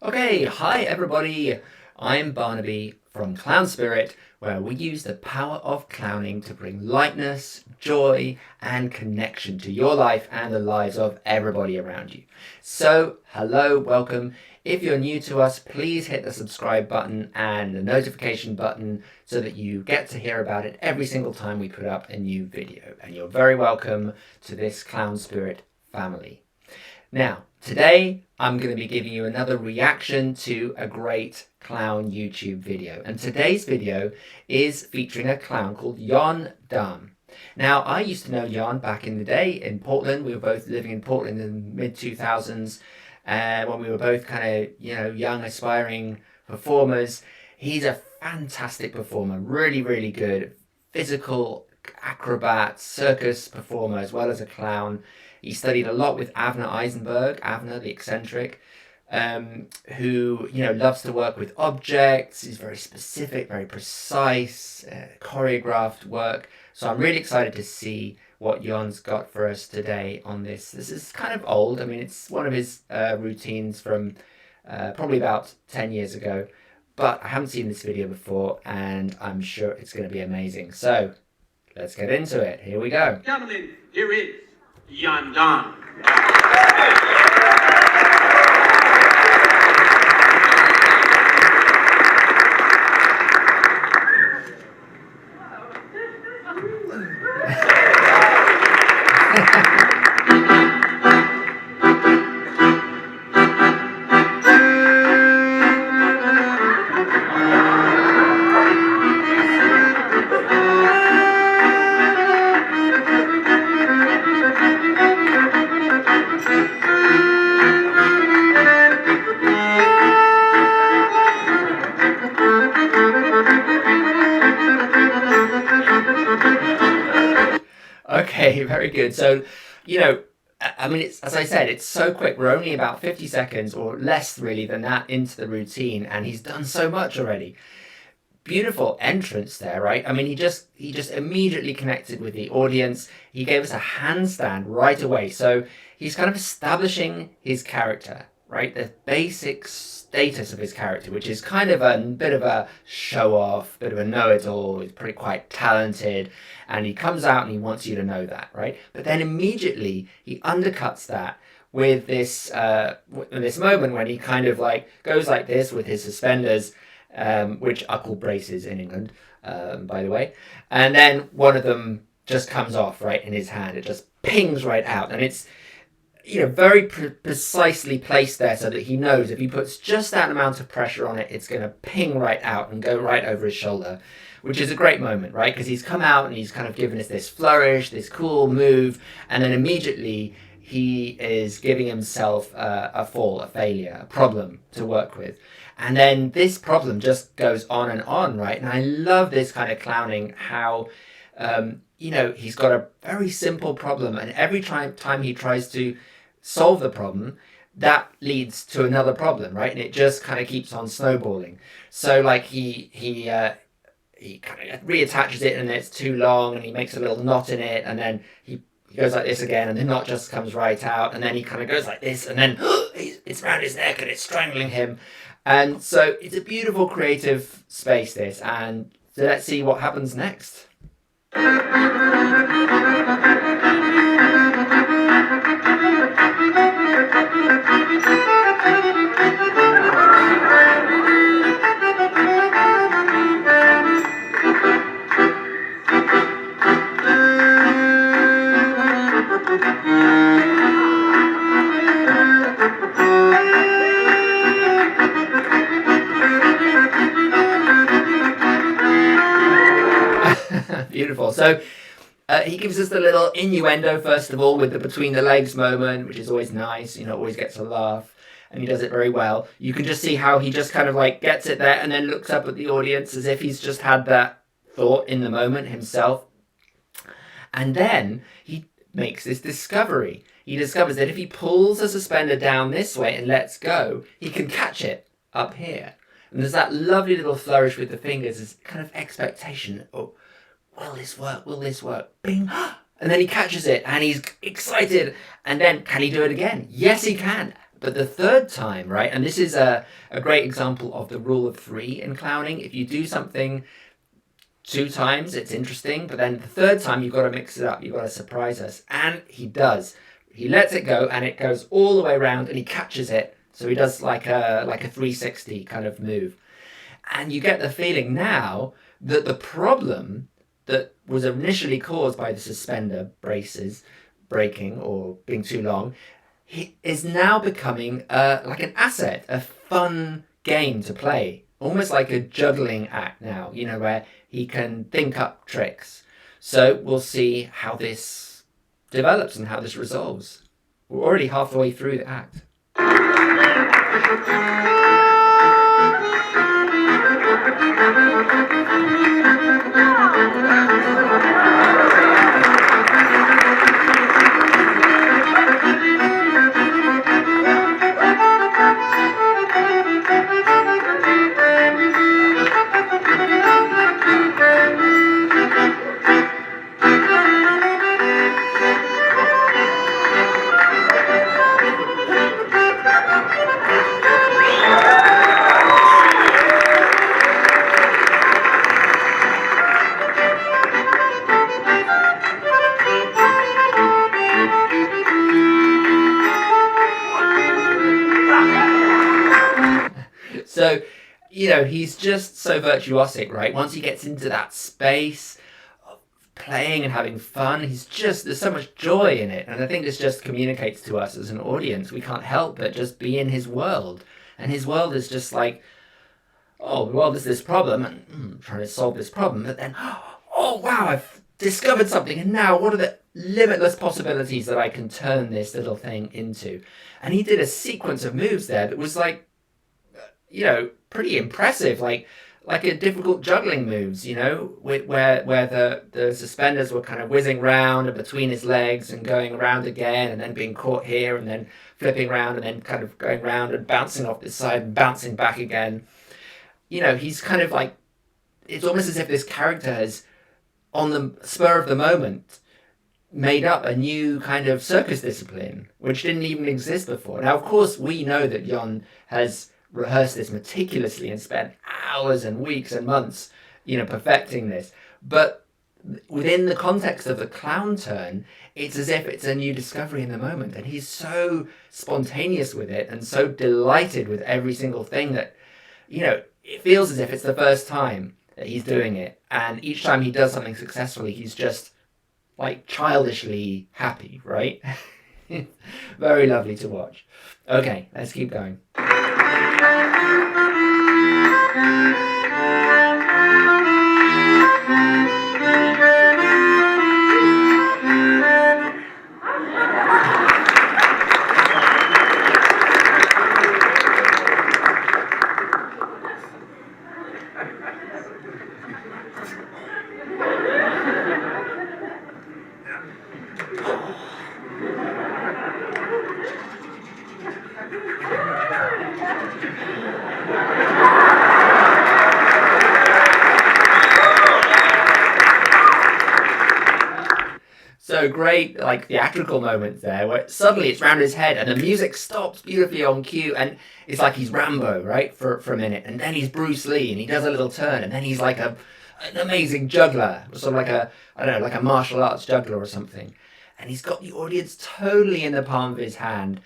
Okay, hi everybody. I'm Barnaby from Clown Spirit, where we use the power of clowning to bring lightness, joy, and connection to your life and the lives of everybody around you. So, hello, welcome. If you're new to us, please hit the subscribe button and the notification button so that you get to hear about it every single time we put up a new video. And you're very welcome to this Clown Spirit family. Now, today I'm going to be giving you another reaction to a great clown YouTube video. And today's video is featuring a clown called Jan Damm. Now, I used to know Jan back in the day in Portland. We were both living in Portland in the mid-2000s when we were both kind of, young, aspiring performers. He's a fantastic performer, really, really good. Physical acrobat, circus performer, as well as a clown. He studied a lot with Avner Eisenberg, Avner the eccentric, who loves to work with objects. He's very specific, very precise, choreographed work. So I'm really excited to see what Jan's got for us today on this. This is kind of old. I mean, it's one of his routines from probably about 10 years ago. But I haven't seen this video before, and I'm sure it's going to be amazing. So let's get into it. Here we go. Gentlemen, here is Jan Damm. Okay, very good. So, I mean, it's, as I said, it's so quick. We're only about 50 seconds or less really than that into the routine, and he's done so much already. Beautiful entrance there, right? I mean, he just immediately connected with the audience. He gave us a handstand right away. So he's kind of establishing his character, right? The basic status of his character, which is kind of a bit of a show-off, bit of a know-it-all. He's pretty quite talented, and he comes out and he wants you to know that, right? But then immediately he undercuts that with this moment when he kind of like goes like this with his suspenders, which are called braces in England, by the way. And then one of them just comes off right in his hand. It just pings right out, and it's very precisely placed there so that he knows if he puts just that amount of pressure on it, it's going to ping right out and go right over his shoulder, which is a great moment, right? Because he's come out and he's kind of given us this flourish, this cool move, and then immediately he is giving himself a fall, a failure, a problem to work with. And then this problem just goes on and on, right? And I love this kind of clowning, how, he's got a very simple problem, and every time he tries to solve the problem, that leads to another problem, right? And it just kind of keeps on snowballing. So like he kind of reattaches it and it's too long, and he makes a little knot in it, and then he goes like this again, and the knot just comes right out, and then he kind of goes like this, and then it's around his neck and it's strangling him. And so it's a beautiful creative space, this, and so let's see what happens next. Beautiful. So he gives us the little innuendo, first of all, with the between the legs moment, which is always nice, always gets a laugh, and he does it very well. You can just see how he just kind of like gets it there and then looks up at the audience as if he's just had that thought in the moment himself. And then he makes this discovery. He discovers that if he pulls a suspender down this way and lets go, he can catch it up here. And there's that lovely little flourish with the fingers, this kind of expectation. Oh, will this work? Will this work? Bing! And then he catches it and he's excited. And then, can he do it again? Yes, he can. But the third time, right, and this is a great example of the rule of three in clowning. If you do something two times, it's interesting, but then the third time, you've got to mix it up. You've got to surprise us. And he does. He lets it go, and it goes all the way around, and he catches it. So he does like a 360 kind of move. And you get the feeling now that the problem that was initially caused by the suspender braces breaking or being too long is now becoming like an asset, a fun game to play. Almost like a juggling act now, where he can think up tricks. So we'll see how this develops and how this resolves. We're already halfway through the act. So, he's just so virtuosic, right? Once he gets into that space of playing and having fun, there's so much joy in it. And I think this just communicates to us as an audience. We can't help but just be in his world. And his world is just like, oh, well, there's this problem, and I'm trying to solve this problem. But then, oh, wow, I've discovered something. And now what are the limitless possibilities that I can turn this little thing into? And he did a sequence of moves there that was like, pretty impressive, like a difficult juggling moves, where the suspenders were kind of whizzing round and between his legs and going around again and then being caught here and then flipping around and then kind of going round and bouncing off this side and bouncing back again. He's kind of like, it's almost as if this character has, on the spur of the moment, made up a new kind of circus discipline, which didn't even exist before. Now, of course, we know that Jan has rehearsed this meticulously and spent hours and weeks and months, perfecting this. But within the context of the clown turn, it's as if it's a new discovery in the moment. And he's so spontaneous with it and so delighted with every single thing that, it feels as if it's the first time that he's doing it. And each time he does something successfully, he's just like childishly happy, right? Very lovely to watch. Okay, let's keep going. So great, like theatrical moments there where suddenly it's round his head and the music stops beautifully on cue and it's like he's Rambo, right, for a minute, and then he's Bruce Lee and he does a little turn and then he's like an amazing juggler, sort of like like a martial arts juggler or something, and he's got the audience totally in the palm of his hand.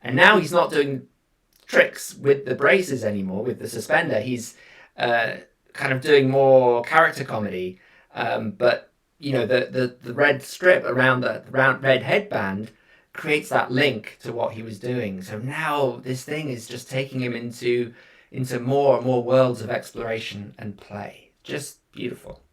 And now he's not doing tricks with the braces anymore, with the suspender. He's kind of doing more character comedy, but the red strip around the round red headband creates that link to what he was doing. So now this thing is just taking him into more and more worlds of exploration and play. Just beautiful.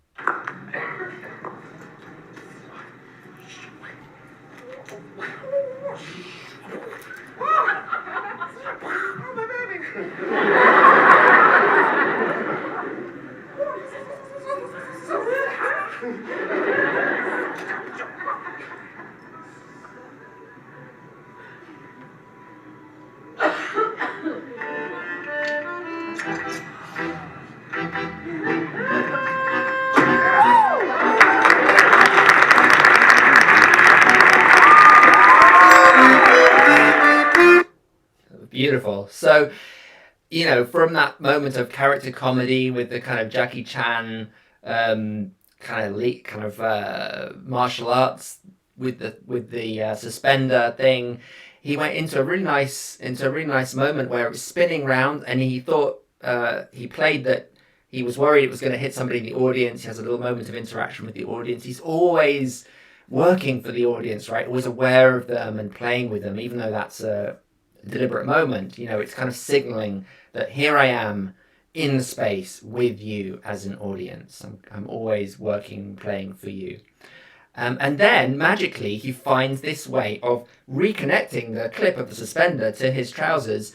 Beautiful. So, from that moment of character comedy with the kind of Jackie Chan martial arts with the suspender thing, he went into a really nice moment where it was spinning round, and he thought he played that he was worried it was going to hit somebody in the audience. He has a little moment of interaction with the audience. He's always working for the audience, right? Always aware of them and playing with them, even though that's a deliberate moment. It's kind of signaling that here I am in the space with you as an audience. I'm always working, playing for you. And then magically he finds this way of reconnecting the clip of the suspender to his trousers,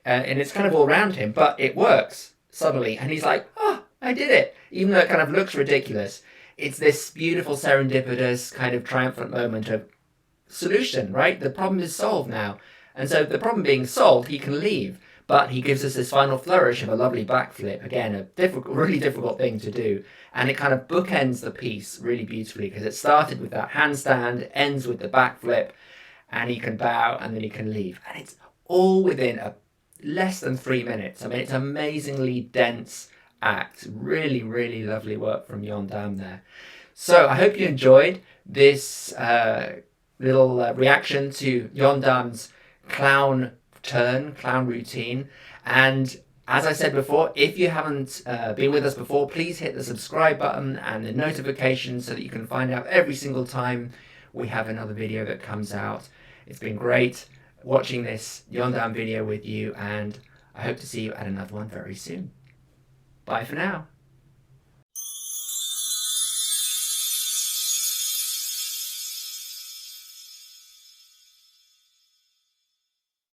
and it's kind of all around him, but it works suddenly, and he's like, "Oh, I did it!" Even though it kind of looks ridiculous, it's this beautiful serendipitous kind of triumphant moment of solution. Right, the problem is solved now, and so the problem being solved, he can leave. But he gives us this final flourish of a lovely backflip. Again, a really difficult thing to do. And it kind of bookends the piece really beautifully, because it started with that handstand, ends with the backflip, and he can bow and then he can leave. And it's all within less than 3 minutes. I mean, it's amazingly dense act. Really, really lovely work from Jan Damm there. So I hope you enjoyed this little reaction to Jan Damm's clown routine. And as I said before, if you haven't been with us before, please hit the subscribe button and the notification so that you can find out every single time we have another video that comes out. It's been great watching this Jan Damm video with you, and I hope to see you at another one very soon. Bye for now.